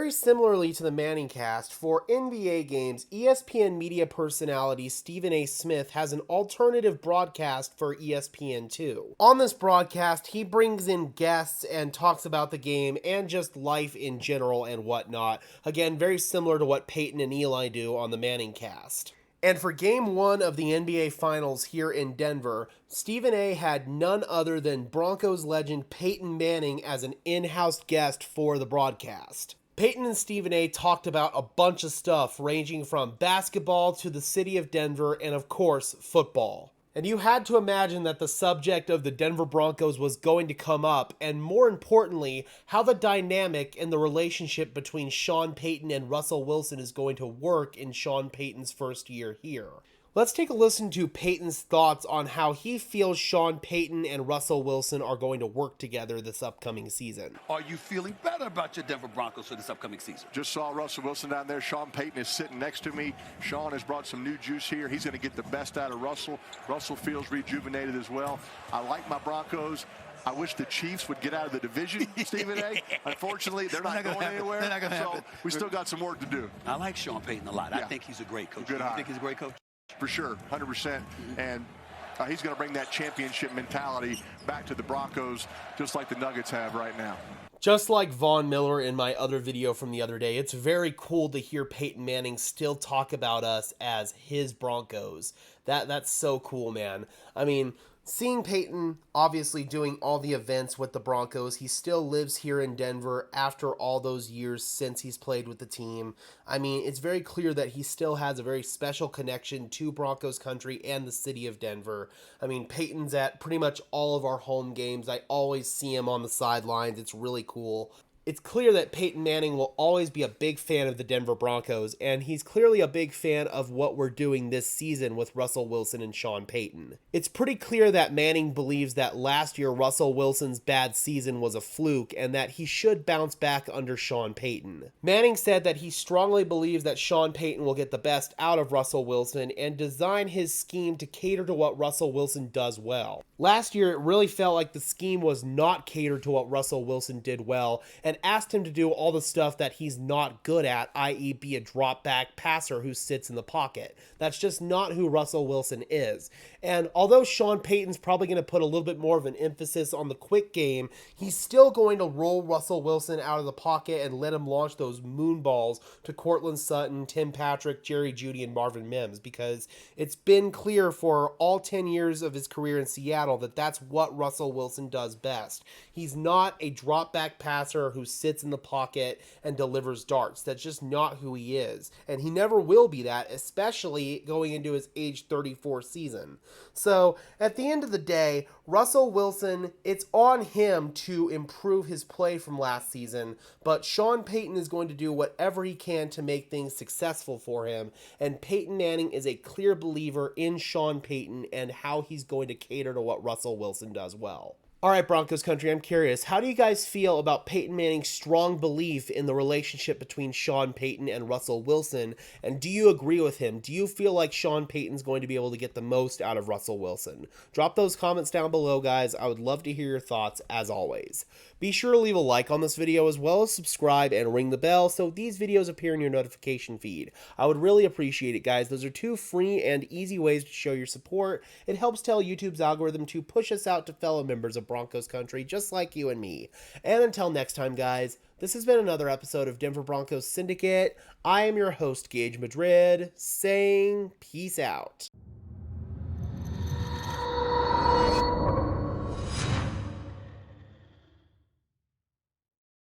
very similarly to the Manning cast, for NBA games, ESPN media personality Stephen A. Smith has an alternative broadcast for ESPN2. On this broadcast, he brings in guests and talks about the game and just life in general and whatnot. Again, very similar to what Peyton and Eli do on the Manning cast. And for Game 1 of the NBA Finals here in Denver, Stephen A. had none other than Broncos legend Peyton Manning as an in-house guest for the broadcast. Peyton and Stephen A. talked about a bunch of stuff ranging from basketball to the city of Denver and, of course, football. And you had to imagine that the subject of the Denver Broncos was going to come up, and more importantly, how the dynamic and the relationship between Sean Payton and Russell Wilson is going to work in Sean Payton's first year here. Let's take a listen to Peyton's thoughts on how he feels Sean Payton and Russell Wilson are going to work together this upcoming season. Are you feeling better about your Denver Broncos for this upcoming season? Just saw Russell Wilson down there. Sean Payton is sitting next to me. Sean has brought some new juice here. He's going to get the best out of Russell. Russell feels rejuvenated as well. I like my Broncos. I wish the Chiefs would get out of the division, Stephen A. Unfortunately, they're not going anywhere. They're not going to happen. We still got some work to do. I like Sean Payton a lot. Yeah. I think he's a great coach. Good You hire. think he's a great coach? For sure, 100%. And he's going to bring that championship mentality back to the Broncos, just like the Nuggets have right now. Just like Von Miller in my other video from the other day, it's very cool to hear Peyton Manning still talk about us as his Broncos. That's so cool, man. I mean, seeing Peyton obviously doing all the events with the Broncos, he still lives here in Denver after all those years since he's played with the team. I mean, it's very clear that he still has a very special connection to Broncos country and the city of Denver. I mean, Peyton's at pretty much all of our home games. I always see him on the sidelines. It's really cool. It's clear that Peyton Manning will always be a big fan of the Denver Broncos, and he's clearly a big fan of what we're doing this season with Russell Wilson and Sean Payton. It's pretty clear that Manning believes that last year Russell Wilson's bad season was a fluke and that he should bounce back under Sean Payton. Manning said that he strongly believes that Sean Payton will get the best out of Russell Wilson and design his scheme to cater to what Russell Wilson does well. Last year, it really felt like the scheme was not catered to what Russell Wilson did well, and asked him to do all the stuff that he's not good at, i.e. be a drop back passer who sits in the pocket. That's just not who Russell Wilson is. And although Sean Payton's probably going to put a little bit more of an emphasis on the quick game, he's still going to roll Russell Wilson out of the pocket and let him launch those moon balls to Cortland Sutton, Tim Patrick, Jerry Jeudy, and Marvin Mims, because it's been clear for all 10 years of his career in Seattle that that's what Russell Wilson does best. He's not a drop back passer who sits in the pocket and delivers darts. That's just not who he is. And he never will be that, especially going into his age 34 season. So at the end of the day, Russell Wilson, it's on him to improve his play from last season, but Sean Payton is going to do whatever he can to make things successful for him. And Peyton Manning is a clear believer in Sean Payton and how he's going to cater to what Russell Wilson does well. All right, Broncos country, I'm curious, how do you guys feel about Peyton Manning's strong belief in the relationship between Sean Payton and Russell Wilson? And do you agree with him? Do you feel like Sean Payton's going to be able to get the most out of Russell Wilson? Drop those comments down below, guys. I would love to hear your thoughts, as always. Be sure to leave a like on this video, as well as subscribe and ring the bell so these videos appear in your notification feed. I would really appreciate it, guys. Those are two free and easy ways to show your support. It helps tell YouTube's algorithm to push us out to fellow members of Broncos country, just like you and me. And until next time, guys, this has been another episode of Denver Broncos Syndicate. I am your host, Gage Madrid, saying peace out.